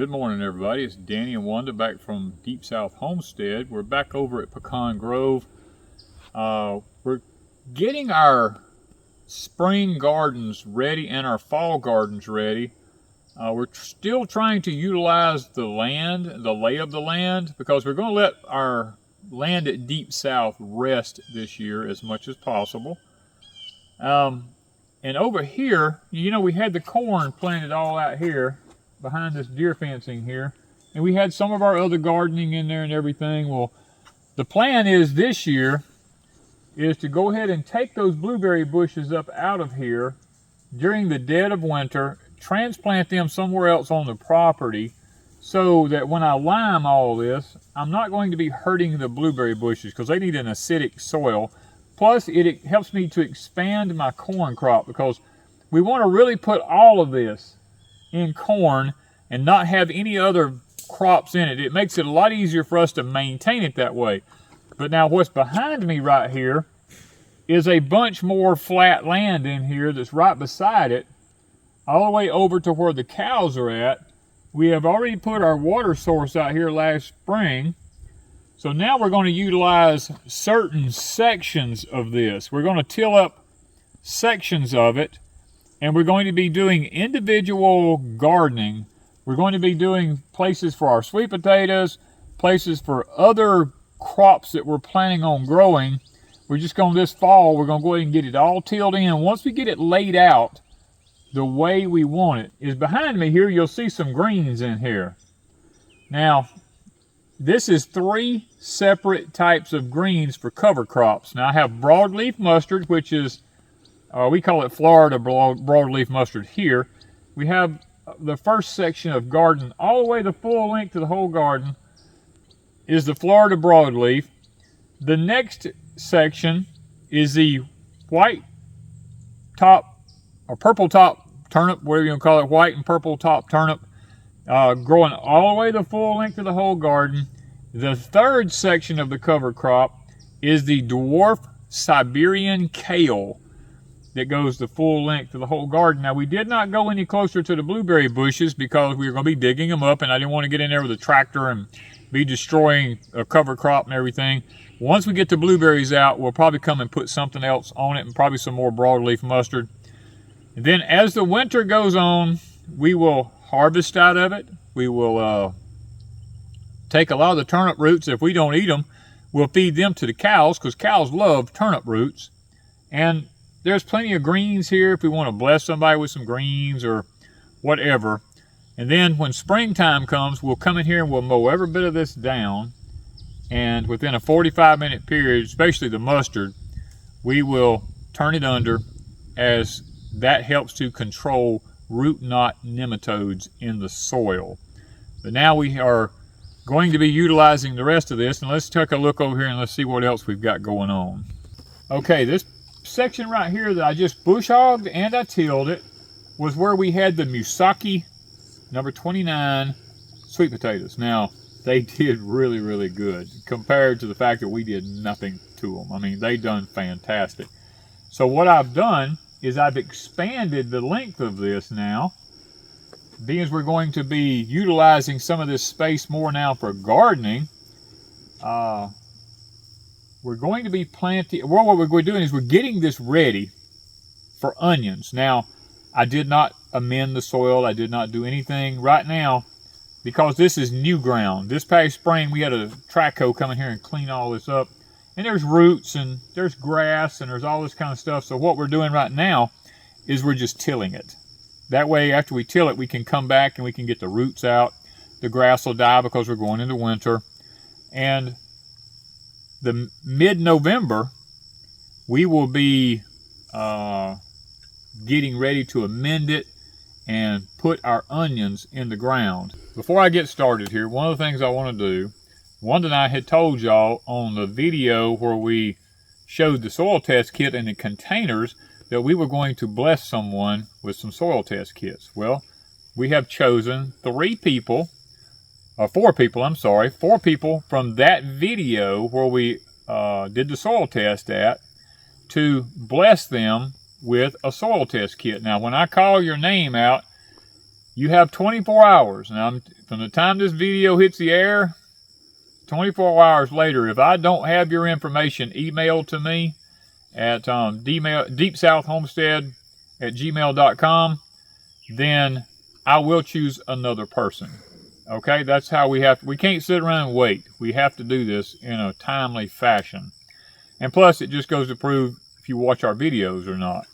Good morning, everybody. It's Danny and Wanda back from Deepsouth Homestead. We're back over at Pecan Grove. We're getting our spring gardens ready and our fall gardens ready. We're still trying to utilize the land, the lay of the land, because we're going to let our land at Deepsouth rest this year as much as possible. And over here, you know, we had the corn planted all out here behind this deer fencing here, and we had some of our other gardening in there and everything. Well, the plan is this year is to go ahead and take those blueberry bushes up out of here during the dead of winter, transplant them somewhere else on the property, so that when I lime all this, I'm not going to be hurting the blueberry bushes because they need an acidic soil. Plus, it helps me to expand my corn crop, because we want to really put all of this in corn and not have any other crops in it. It makes it a lot easier for us to maintain it that way. But now what's behind me right here is a bunch more flat land in here that's right beside it, all the way over to where the cows are at. We have already put our water source out here last spring. So now we're going to utilize certain sections of this. We're going to till up sections of it, and we're going to be doing individual gardening. We're going to be doing places for our sweet potatoes, places for other crops that we're planning on growing. We're just going, this fall, we're going to go ahead and get it all tilled in. Once we get it laid out the way we want it, is behind me here, you'll see some greens in here. Now, this is 3 separate types of greens for cover crops. Now, I have broadleaf mustard, which is, we call it Florida broadleaf mustard here. We have the first section of garden, all the way the full length of the whole garden, is the Florida broadleaf. The next section is the white top, or purple top turnip, whatever you want to call it, white and purple top turnip, growing all the way the full length of the whole garden. The third section of the cover crop is the dwarf Siberian kale that goes the full length of the whole garden. Now, we did not go any closer to the blueberry bushes because we were going to be digging them up, and I didn't want to get in there with a tractor and be destroying a cover crop and everything. Once we get the blueberries out, we'll probably come and put something else on it, and probably some more broadleaf mustard. And then as the winter goes on, we will harvest out of it. We will take a lot of the turnip roots. If we don't eat them, we'll feed them to the cows, because cows love turnip roots. And there's plenty of greens here if we want to bless somebody with some greens or whatever. And then when springtime comes, we'll come in here and we'll mow every bit of this down. And within a 45-minute period, especially the mustard, we will turn it under, as that helps to control root knot nematodes in the soil. But now we are going to be utilizing the rest of this, and let's take a look over here and let's see what else we've got going on. Okay, this section right here that I just bush hogged and I tilled it was where we had the Musaki number 29 sweet potatoes. Now, they did really, really good compared to the fact that we did nothing to them. I mean, they done fantastic. So what I've done is I've expanded the length of this now, being as we're going to be utilizing some of this space more now for gardening. We're going to be planting, well, what we're doing is we're getting this ready for onions. Now, I did not amend the soil. I did not do anything right now, because this is new ground. This past spring, we had a track hoe come in here and clean all this up. And there's roots and there's grass and there's all this kind of stuff. So what we're doing right now is we're just tilling it. That way, after we till it, we can come back and we can get the roots out. The grass will die because we're going into winter. And the mid-November, we will be getting ready to amend it and put our onions in the ground. Before I get started here, one of the things I want to do, Wanda and I had told y'all on the video where we showed the soil test kit in the containers that we were going to bless someone with some soil test kits. Well, we have chosen 4 people from that video where we did the soil test at, to bless them with a soil test kit. Now, when I call your name out, you have 24 hours. Now, from the time this video hits the air, 24 hours later, if I don't have your information emailed to me at deepsouthhomestead@gmail.com, then I will choose another person. Okay, that's how we can't sit around and wait. We have to do this in a timely fashion. And plus, it just goes to prove if you watch our videos or not.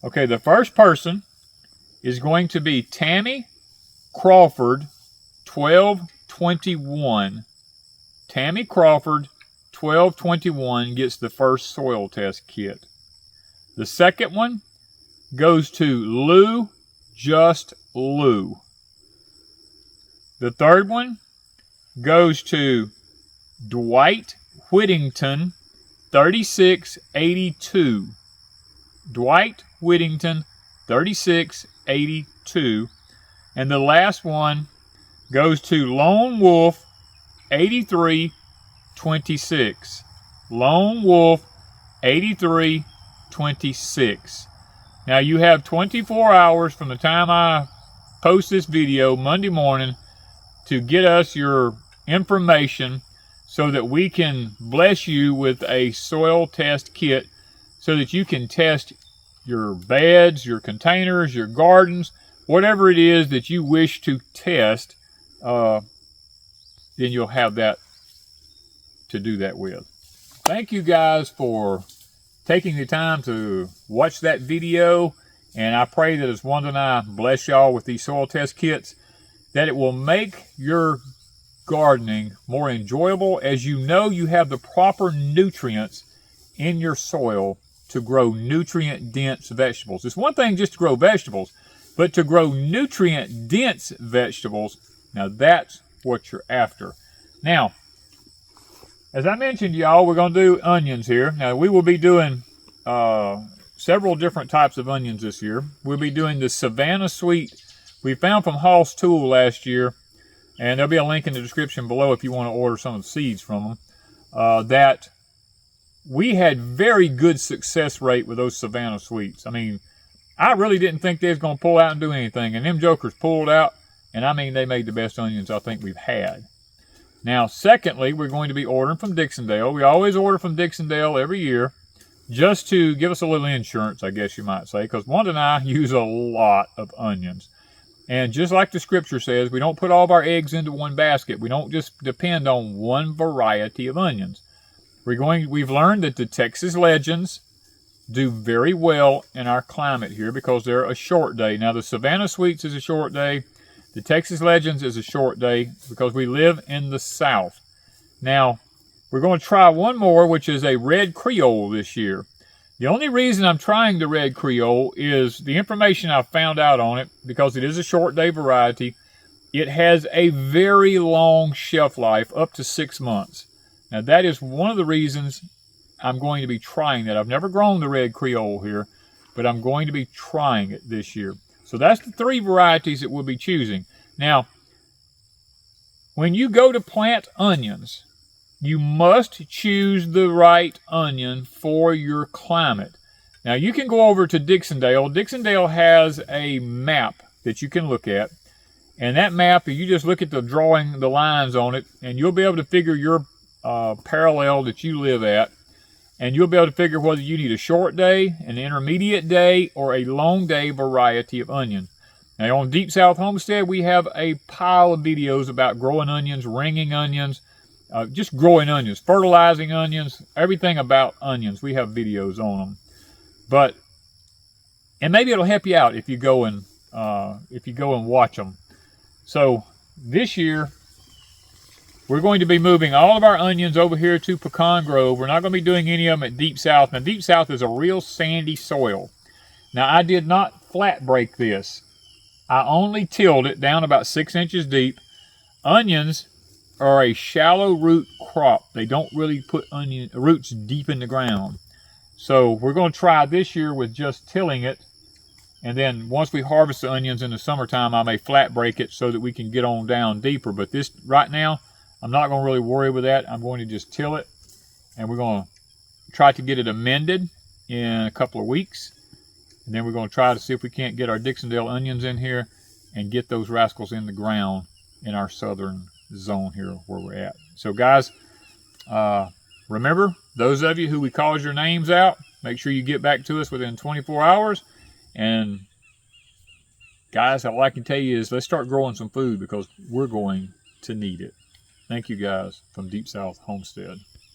Okay, the first person is going to be Tammy Crawford, 1221. Tammy Crawford, 1221, gets the first soil test kit. The second one goes to Lou, just Lou. The third one goes to Dwight Whittington, 3682. Dwight Whittington, 3682. And the last one goes to Lone Wolf, 8326. Lone Wolf, 8326. Now you have 24 hours from the time I post this video Monday morning to get us your information so that we can bless you with a soil test kit so that you can test your beds, your containers, your gardens, whatever it is that you wish to test, then you'll have that to do that with. Thank you guys for taking the time to watch that video, and I pray that as Wanda and I bless y'all with these soil test kits, that it will make your gardening more enjoyable, as you know you have the proper nutrients in your soil to grow nutrient-dense vegetables. It's one thing just to grow vegetables, but to grow nutrient-dense vegetables, now that's what you're after. Now, as I mentioned, y'all, we're going to do onions here. Now, we will be doing several different types of onions this year. We'll be doing the Savannah Sweet we found from Hall's Tool last year, and there'll be a link in the description below if you want to order some of the seeds from them, that we had very good success rate with those Savannah Sweets. I mean, I really didn't think they was going to pull out and do anything, and them jokers pulled out, and I mean, they made the best onions I think we've had. Now, secondly, we're going to be ordering from Dixondale. We always order from Dixondale every year just to give us a little insurance, I guess you might say, because Wanda and I use a lot of onions. And just like the scripture says, we don't put all of our eggs into one basket. We don't just depend on one variety of onions. We've learned that the Texas Legends do very well in our climate here because they're a short day. Now, the Savannah Sweets is a short day. The Texas Legends is a short day because we live in the South. Now, we're going to try one more, which is a Red Creole this year. The only reason I'm trying the Red Creole is the information I found out on it, because it is a short day variety. It has a very long shelf life, up to 6 months. Now, that is one of the reasons I'm going to be trying that. I've never grown the Red Creole here, but I'm going to be trying it this year. So that's the 3 varieties that we'll be choosing. Now, when you go to plant onions, you must choose the right onion for your climate. Now, you can go over to Dixondale. Dixondale has a map that you can look at. And that map, you just look at the drawing, the lines on it, and you'll be able to figure your parallel that you live at. And you'll be able to figure whether you need a short day, an intermediate day, or a long day variety of onion. Now, on Deepsouth Homestead, we have a pile of videos about growing onions, ringing onions, just growing onions, fertilizing onions, everything about onions. We have videos on them. And maybe it'll help you out if you go and watch them. So this year, we're going to be moving all of our onions over here to Pecan Grove. We're not going to be doing any of them at Deep South. Now, Deep South is a real sandy soil. Now, I did not flat break this. I only tilled it down about 6 inches deep. Onions are a shallow root crop. They don't really put onion roots deep in the ground. So we're going to try this year with just tilling it. And then once we harvest the onions in the summertime, I may flat break it so that we can get on down deeper. But this right now, I'm not going to really worry with that. I'm going to just till it. And we're going to try to get it amended in a couple of weeks. And then we're going to try to see if we can't get our Dixondale onions in here and get those rascals in the ground in our southern zone here where we're at. So guys, remember, those of you who we called your names out, make sure you get back to us within 24 hours. And guys, all I can tell you is let's start growing some food because we're going to need it. Thank you guys from Deep South Homestead.